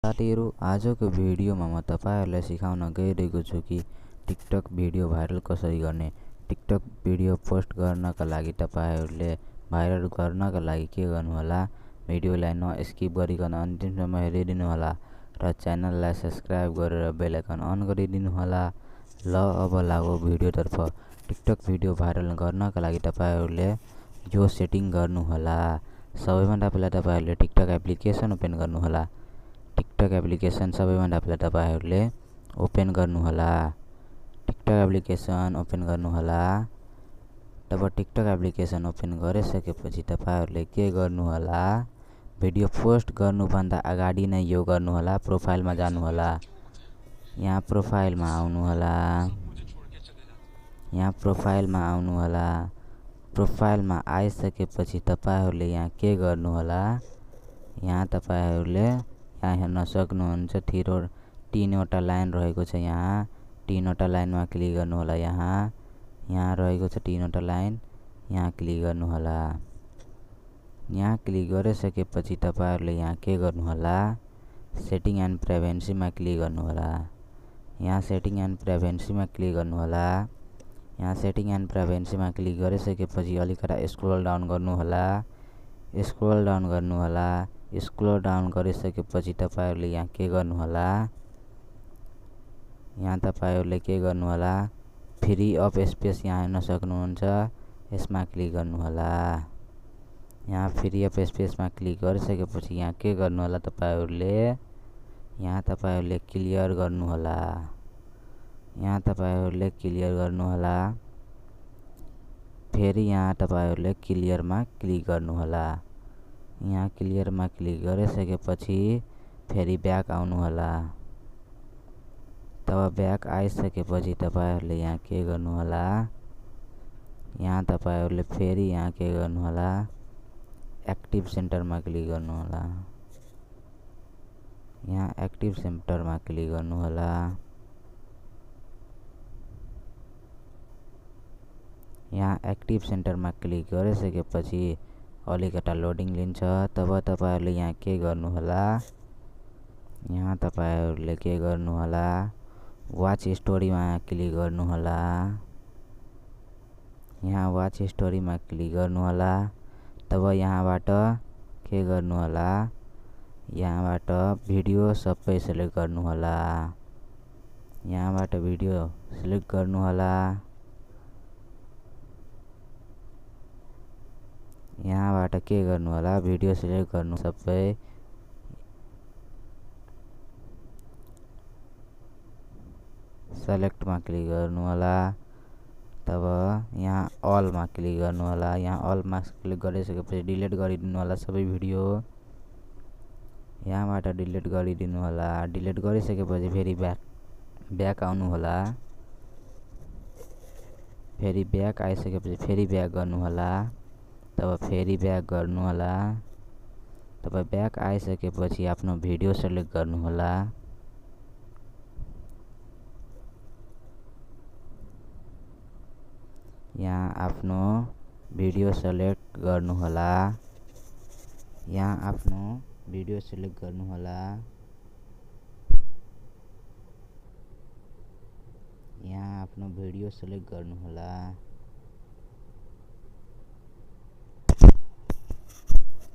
साथीहरु आजको भिडियोमा म तपाईहरुलाई सिकाउन गइरहेको छु कि टिकटक भिडियो भाइरल कसरी गर्ने। टिकटक भिडियो पोस्ट गर्नका लागि तपाईहरुले भाइरल गर्नका लागि के गर्नु होला, भिडियोलाई नस्किप गरिकन अन्तिमसम्म हेरिदिनु होला र च्यानललाई सब्स्क्राइब गरेर बेल आइकन अन गरिदिनु होला। ल अब लागौ भिडियोतर्फ। टिकटक भिडियो भाइरल गर्नका लागि तपाईहरुले यो सेटिङ गर्नु होला। सबैभन्दा पहिला तपाईहरुले टिकटक एप्लिकेसन ओपन गर्नु होला। टिकटक एप्लिकेसन सबैभन्दा पहिला तपाईहरुले ओपन गर्नु होला। टिकटक एप्लिकेसन ओपन गर्नु होला। तब टिकटक एप्लिकेसन ओपन गरिसकेपछि तपाईहरुले के गर्नु होला, भिडियो पोस्ट गर्नुभन्दा अगाडि नै यो गर्नु होला, प्रोफाइलमा जानु होला। यहाँ प्रोफाइलमा आउनु होला। यहाँ प्रोफाइलमा आउनु होला। प्रोफाइलमा आइसकेपछि तपाईहरुले यहाँ के गर्नु होला, यहाँ तपाईहरुले यहाँ हेर्न सक्नुहुन्छ तीनवटा लाइन रहेको छ। यहाँ तीनवटा लाइनमा क्लिक गर्नु होला। यहाँ रहेको छ तीनवटा लाइन, यहाँ क्लिक गर्नु होला। यहाँ क्लिक गरिसकेपछि तपाईहरुले यहाँ के गर्नु होला, सेटिङ एन्ड प्राइभेसीमा क्लिक गर्नु होला। यहाँ सेटिङ एन्ड प्राइभेसीमा क्लिक गर्नु होला। यहाँ सेटिङ एन्ड प्राइभेसीमा क्लिक गरिसकेपछि अलिकता स्क्रोल डाउन गर्नु होला। स्क्रोल डाउन गर्नु होला। स्क्रोल डाउन गरिसकेपछि तपाईहरुले यहाँ के गर्नु होला, यहाँ तपाईहरुले के गर्नु होला, फ्री अफ स्पेस यहाँ हेर्न सक्नुहुन्छ, यसमा क्लिक गर्नु होला। यहाँ फ्री अफ स्पेसमा क्लिक गरिसकेपछि यहाँ के गर्नु होला, यहाँ तपाईहरुले क्लियर गर्नु होला। यहाँ तपाईहरुले क्लियर गर्नु होला। फेरि यहाँ तपाईहरुले क्लियरमा क्लिक गर्नु होला। यहाँ क्लियरमा क्लिक गरिसकेपछि फेरि ब्याक आउनु होला। तब ब्याक आइसकेपछि तपाईहरुले यहाँ के गर्नु होला, यहाँ तपाईहरुले फेरि यहाँ के गर्नु होला, एक्टिभ सेन्टरमा क्लिक गर्नु होला। यहाँ एक्टिभ सेन्टरमा क्लिक गर्नु होला। यहाँ एक्टिभ सेन्टरमा क्लिक गरिसकेपछि अलिकता लोडिङ लिन्छ। तब तपाईहरुले यहाँ के गर्नु होला, यहाँ तपाईहरुले के गर्नु होला, वाच स्टोरीमा क्लिक गर्नु होला। यहाँ वाच स्टोरीमा क्लिक गर्नु होला। तब यहाँबाट के गर्नु होला, यहाँबाट भिडियो सबै सिलेक्ट गर्नु होला। यहाँबाट भिडियो सिलेक्ट गर्नु होला। यहाँबाट के गर्नु होला, भिडियो सिलेक्ट गर्नु सबै। सेलेक्टमा क्लिक गर्नु होला। तब यहाँ अलमा क्लिक गर्नु होला। यहाँ अलमा क्लिक गरिसकेपछि डिलिट गरिदिनु होला सबै भिडियो। यहाँबाट डिलिट गरिदिनु होला। डिलिट गरिसकेपछि फेरि ब्याक आउनु होला। फेरि ब्याक आइसकेपछि फेरि ब्याक गर्नु होला। तब फेरि ब्याक गर्नु होला। तब ब्याक आइसकेपछि आफ्नो भिडियो सिलेक्ट गर्नु होला। यहाँ आफ्नो भिडियो सिलेक्ट गर्नु होला। यहाँ आफ्नो भिडियो सिलेक्ट गर्नु होला। यहाँ आफ्नो भिडियो सिलेक्ट गर्नु होला।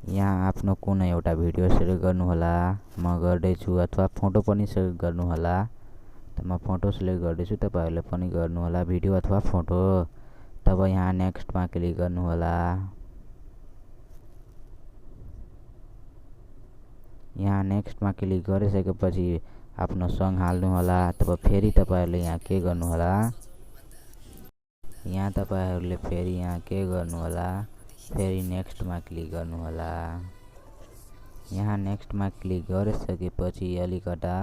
यहाँ आफ्नो कुनै एउटा भिडियो सिलेक्ट गर्नु होला। म गर्दैछु, अथवा फोटो पनि सिलेक्ट गर्नु होला। त म फोटो सिलेक्ट गर्दैछु, तपाईहरुले पनि गर्नु होला, भिडियो अथवा फोटो। तब यहाँ नेक्स्टमा क्लिक गर्नु होला। यहाँ नेक्स्टमा क्लिक गरिसकेपछि आफ्नो सङ हाल्नु होला। तब फेरि तपाईहरुले यहाँ के गर्नु होला, यहाँ तपाईहरुले फेरि यहाँ के गर्नु होला, फेरि नेक्स्टमा क्लिक गर्नु होला। यहाँ नेक्स्टमा क्लिक गरिसकेपछि अलिकता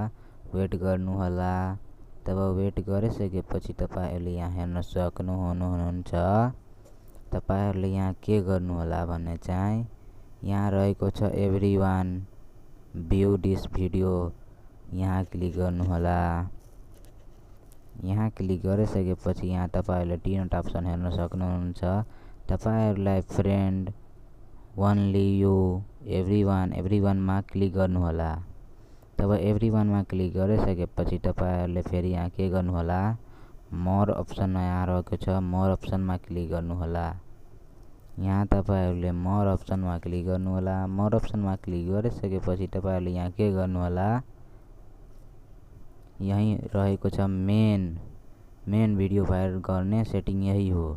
वेट गर्नु होला। तब वेट गरिसकेपछि तपाईहरुले यहाँ हेर्न सक्नुहुन्छ, तपाईहरुले यहाँ के गर्नु होला भन्ने चाहिँ यहाँ रहेको छ एभ्रीवान भ्यू दिस भिडियो, यहाँ क्लिक गर्नु होला। यहाँ क्लिक गरिसकेपछि यहाँ तपाईहरुले तीनवटा अप्सन हेर्न सक्नुहुन्छ। तपाईहरुलाई फ्रेन्ड, ओन्ली यू, एभ्रीवानमा क्लिक गर्नु होला। तब एभ्रीवानमा क्लिक गरिसकेपछि तपाईहरुले फेरि यहाँ के गर्नु होला, मोर अप्सन यहाँ रहेको छ, मोर अप्सनमा क्लिक गर्नु होला। यहाँ तपाईहरुले मोर अप्सनमा क्लिक गर्नु होला। मोर अप्सनमा क्लिक गरिसकेपछि तपाईहरुले यहाँ के गर्नु होला, यही रहेको छ मेन भिडियो भाइरल गर्ने सेटिङ यही हो।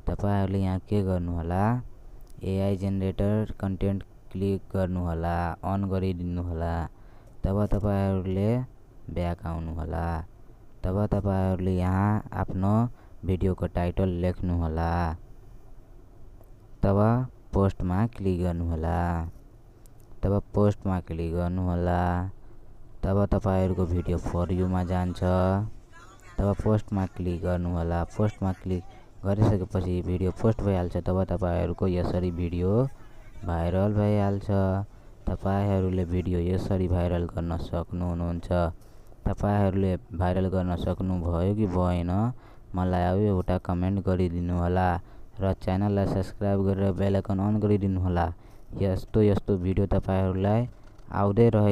तपाईहरुले यहाँ के गर्नु होला, एआई जेनेरेटर कन्टेन्ट क्लिक गर्नु होला, अन गरिदिनु होला। तब तपाईहरुले ब्याक आउनु होला। तब तपाईहरुले यहाँ आफ्नो भिडियोको टाइटल लेख्नु होला। तब पोस्टमा क्लिक गर्नु होला। तब पोस्टमा क्लिक गर्नु होला। तब तपाईहरुको भिडियो फर युमा जान्छ। तब पोस्टमा क्लिक गर्नु होला। पोस्टमा क्लिक गरिसकेपछि भिडियो पोस्ट भइहाल्छ। तब तपाईहरुको यसरी भिडियो भाइरल भइहाल्छ। तपाईहरुले भिडियो यसरी भाइरल गर्न सक्नुहुन्छ। तपाईहरुले भाइरल गर्न सक्नु भयो कि भएन मलाई अब एउटा कमेन्ट गरिदिनु होला र च्यानललाई सब्स्क्राइब गरेर बेल आइकन अन गरिदिनु होला। यस्तो भिडियो तपाईहरुलाई आउँदै रहे।